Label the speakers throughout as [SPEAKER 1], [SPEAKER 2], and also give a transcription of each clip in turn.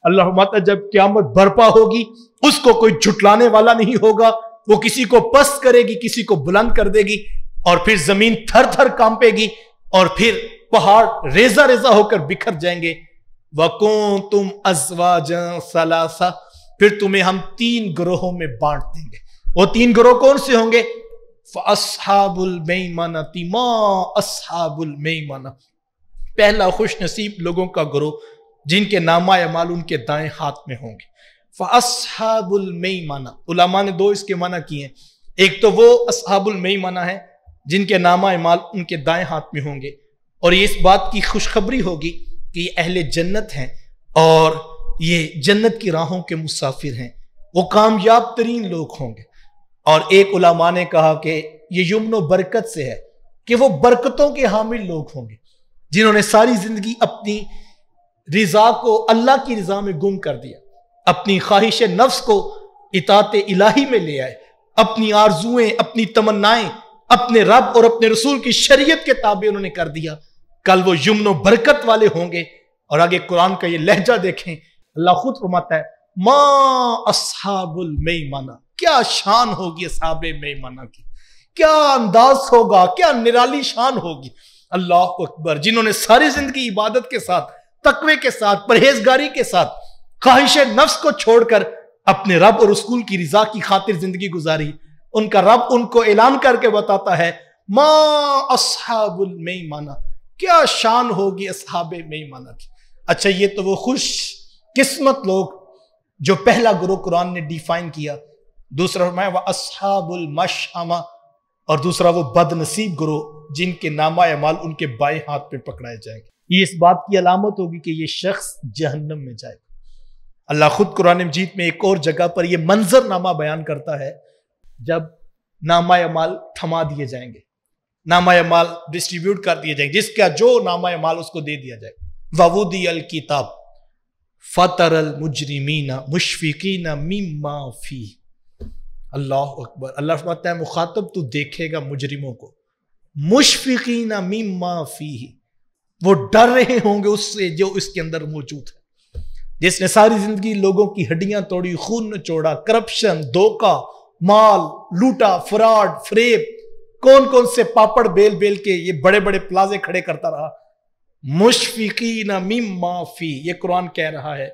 [SPEAKER 1] اللہ فرماتا ہے جب قیامت برپا ہوگی اس کو کوئی جھٹلانے والا نہیں ہوگا، وہ کسی کو پست کرے گی، کسی کو بلند کر دے گی، اور پھر زمین تھر تھر کانپے گی، اور پھر پہاڑ ریزہ ریزہ ہو کر بکھر جائیں گے۔ وَكُنْتُمْ أَزْوَاجًا ثَلَاثًا، پھر تمہیں ہم 3 گروہوں میں بانٹ دیں گے۔ وہ 3 گروہ کون سے ہوں گے؟ فَأَصْحَابُ الْمَيْمَنَةِ مَا أَصْحَابُ الْمَيْمَنَةِ، پہلا خوش نصیب لوگوں کا گروہ جن کے نامہ اعمال ان کے دائیں ہاتھ میں ہوں گے۔ فَأَصْحَابُ الْمَيْمَنَةِ، علماء نے 2 اس کے معنی کیے ہیں۔ ایک تو وہ اصحاب المیمنہ ہیں جن کے نامہ اعمال ان کے دائیں ہاتھ میں ہوں گے، اور یہ اس بات کی خوشخبری ہوگی کہ یہ اہل جنت ہیں اور یہ جنت کی راہوں کے مسافر ہیں، وہ کامیاب ترین لوگ ہوں گے۔ اور ایک علماء نے کہا کہ یہ یمن و برکت سے ہے کہ وہ برکتوں کے حامل لوگ ہوں گے جنہوں نے ساری زندگی اپنی رضا کو اللہ کی رضا میں گم کر دیا، اپنی خواہش نفس کو اطاعت الہی میں لے آئے، اپنی آرزویں، اپنی تمنائیں اپنے رب اور اپنے رسول کی شریعت کے تابع انہوں نے کر دیا۔ کل وہ یمن و برکت والے ہوں گے۔ اور آگے قرآن کا یہ لہجہ دیکھیں، اللہ خود فرماتا ہے ما اصحاب المیمنہ، کیا شان ہوگی اصحاب میمنہ کی، کیا انداز ہوگا، کیا نرالی شان ہوگی۔ اللہ اکبر، جنہوں نے ساری زندگی عبادت کے ساتھ، تقوی کے ساتھ، پرہیزگاری کے ساتھ، خواہش نفس کو چھوڑ کر اپنے رب اور رسول کی رضا کی خاطر زندگی گزاری۔ ان کا رب ان کو اعلان کر کے بتاتا ہے ما اصحاب المیمنہ، کیا شان ہوگی اصحاب میمنہ کی۔ اچھا، یہ تو وہ خوش قسمت لوگ جو پہلا گروہ قرآن نے ڈیفائن کیا، دوسرا فرمایا وَأَصْحَابُ الْمَشْأَمَةِ، اور دوسرا وہ بد نصیب گروہ جن کے نامہ اعمال ان کے بائیں ہاتھ پہ پکڑائے جائیں گے۔ یہ اس بات کی علامت ہوگی کہ یہ شخص جہنم میں جائے گا۔ اللہ خود قرآن مجید میں ایک اور جگہ پر یہ منظر نامہ بیان کرتا ہے جب نامہ اعمال تھما دیے جائیں گے، نامہ اعمال ڈسٹریبیوٹ کر دیے جائیں گے، جس کا جو نامہ اعمال اس کو دے دیا جائے گا۔ وَوُضِعَ الْكِتَابُ فَتَرَى الْمُجْرِمِينَ مُشْفِقِينَ مِمَّا فِيهِ، اللہ اکبر، اللہ فرماتا ہے مخاطب تو دیکھے گا مجرموں کو، مشفقین مما فیہ، وہ ڈر رہے ہوں گے اس سے جو اس کے اندر موجود ہے۔ جس نے ساری زندگی لوگوں کی ہڈیاں توڑی، خون نچوڑا، کرپشن، دھوکہ، مال لوٹا، فراڈ، فریب، کون کون سے پاپڑ بیل بیل کے یہ بڑے بڑے پلازے کھڑے کرتا رہا، مشفقین مما فی، یہ قرآن کہہ رہا ہے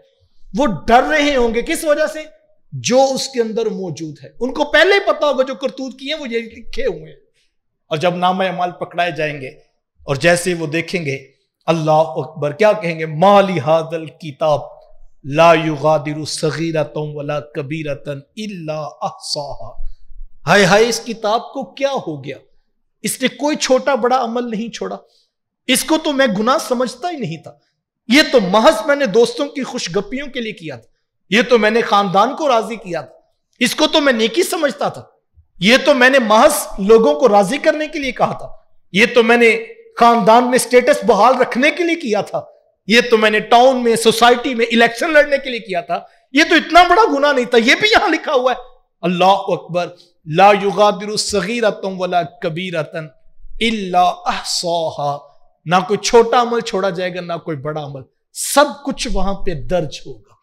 [SPEAKER 1] وہ ڈر رہے ہوں گے۔ کس وجہ سے؟ جو اس کے اندر موجود ہے۔ ان کو پہلے ہی پتا ہوگا جو کرتوت کی ہیں وہ یہ لکھے ہوئے ہیں۔ اور جب نامہ اعمال پکڑائے جائیں گے اور جیسے وہ دیکھیں گے، اللہ اکبر، کیا کہیں گے؟ ما لہذا الکتاب لا یغادر صغیرۃ ولا کبیرۃ الا احصاها، ہائے ہائے، اس کتاب کو کیا ہو گیا، اس نے کوئی چھوٹا بڑا عمل نہیں چھوڑا، اس کو تو میں گناہ سمجھتا ہی نہیں تھا، یہ تو محض میں نے دوستوں کی خوش گپیوں کے لیے کیا تھا، یہ تو میں نے خاندان کو راضی کیا تھا، اس کو تو میں نیکی سمجھتا تھا، یہ تو میں نے محض لوگوں کو راضی کرنے کے لیے کہا تھا، یہ تو میں نے خاندان میں سٹیٹس بحال رکھنے کے لیے کیا تھا، یہ تو میں نے ٹاؤن میں، سوسائٹی میں الیکشن لڑنے کے لیے کیا تھا، یہ تو اتنا بڑا گناہ نہیں تھا، یہ بھی یہاں لکھا ہوا ہے۔ اللہ اکبر، لا یغادر صغیرۃ ولا کبیرۃ الا احصاها، نہ کوئی چھوٹا عمل چھوڑا جائے گا، نہ کوئی بڑا عمل، سب کچھ وہاں پہ درج ہوگا،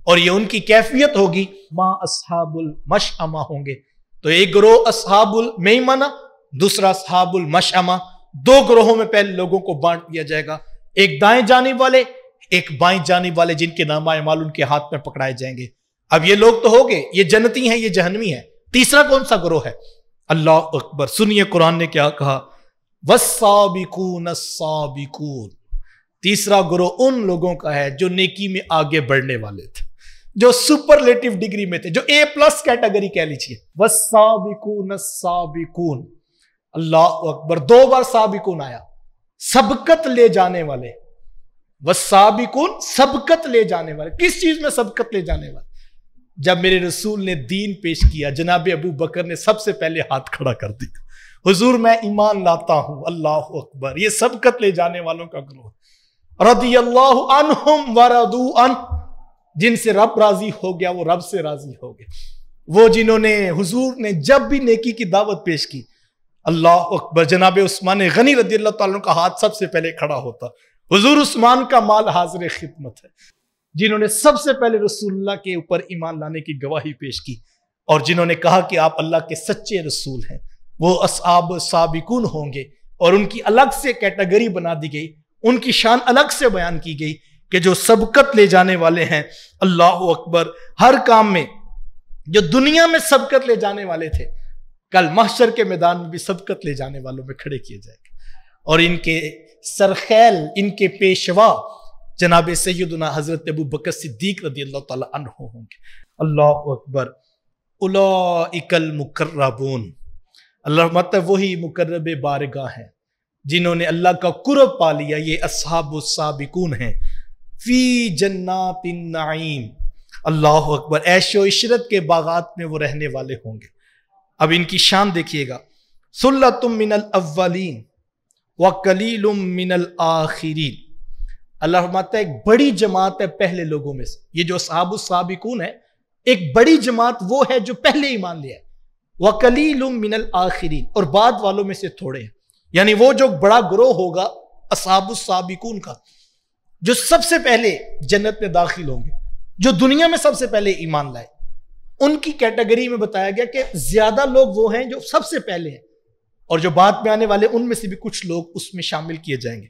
[SPEAKER 1] اور یہ ان کی کیفیت ہوگی۔ ما اصحاب المشأمہ ہوں گے، تو ایک گروہ اصحاب المیمنہ، دوسرا اصحاب المشأمہ، 2 گروہوں میں پہلے لوگوں کو بانٹ دیا جائے گا، ایک دائیں جانب والے، ایک بائیں جانب والے، جن کے نامہ اعمال ان کے ہاتھ میں پکڑائے جائیں گے۔ اب یہ لوگ تو ہو گئے، یہ جنتی ہیں، یہ جہنمی ہیں۔ تیسرا کون سا گروہ ہے؟ اللہ اکبر، سنیے قرآن نے کیا کہا، والسابقون السابقون، تیسرا گروہ ان لوگوں کا ہے جو نیکی میں آگے بڑھنے والے تھے، جو سپرلیٹو ڈگری میں تھے، جو A+ کیٹیگری کہہ لیجیے۔ والسابقون السابقون، اللہ اکبر، 2 بار سابقون آیا، سبقت لے جانے والے، والسابقون، سبقت لے جانے والے۔ کس چیز میں سبقت لے جانے والے؟ جب میرے رسول نے دین پیش کیا، جناب ابو بکر نے سب سے پہلے ہاتھ کھڑا کر دیا، حضور میں ایمان لاتا ہوں۔ اللہ اکبر، یہ سبقت لے جانے والوں کا گروہ۔ رضی اللہ عنہم ورضوا عنہ، جن سے رب راضی ہو گیا وہ رب سے راضی ہو گئے۔ وہ جنہوں نے، حضور نے جب بھی نیکی کی دعوت پیش کی، اللہ اکبر، جناب عثمان غنی رضی اللہ تعالیٰ عنہ کا ہاتھ سب سے پہلے کھڑا ہوتا۔ حضور عثمان کا مال حاضر خدمت ہے۔ جنہوں نے سب سے پہلے رسول اللہ کے اوپر ایمان لانے کی گواہی پیش کی اور جنہوں نے کہا کہ آپ اللہ کے سچے رسول ہیں، وہ اصحاب سابقون ہوں گے، اور ان کی الگ سے کیٹیگری بنا دی گئی، ان کی شان الگ سے بیان کی گئی کہ جو سبقت لے جانے والے ہیں۔ اللہ اکبر، ہر کام میں جو دنیا میں سبقت لے جانے والے تھے کل محشر کے میدان میں بھی سبقت لے جانے والوں میں کھڑے کیے جائیں گے، اور ان کے سرخیل، ان کے پیشوا جناب سیدنا حضرت ابو بکر صدیق رضی اللہ تعالی عنہ ہوں گے۔ اللہ اکبر، اولئک المقربون، اللہ مطلب وہی مقرب بارگاہ ہیں جنہوں نے اللہ کا قرب پا لیا، یہ اصحاب السابقون ہیں، فی جنات النعیم، اللہ اکبر، عیش و عشرت کے باغات میں وہ رہنے والے ہوں گے۔ اب ان کی شان دیکھیے گا، ثلۃ من الاولین وقلیل من الآخرین، اللہ فرماتا ہے ایک بڑی جماعت ہے پہلے لوگوں میں سے، یہ جو اصحاب السابقون ہے ایک بڑی جماعت وہ ہے جو پہلے ایمان لیا ہے، وقلیل من الآخرین، اور بعد والوں میں سے تھوڑے ہیں، یعنی وہ جو بڑا گروہ ہوگا اصحاب السابقون کا، جو سب سے پہلے جنت میں داخل ہوں گے، جو دنیا میں سب سے پہلے ایمان لائے، ان کی کیٹیگری میں بتایا گیا کہ زیادہ لوگ وہ ہیں جو سب سے پہلے ہیں، اور جو بعد میں آنے والے ان میں سے بھی کچھ لوگ اس میں شامل کیے جائیں گے۔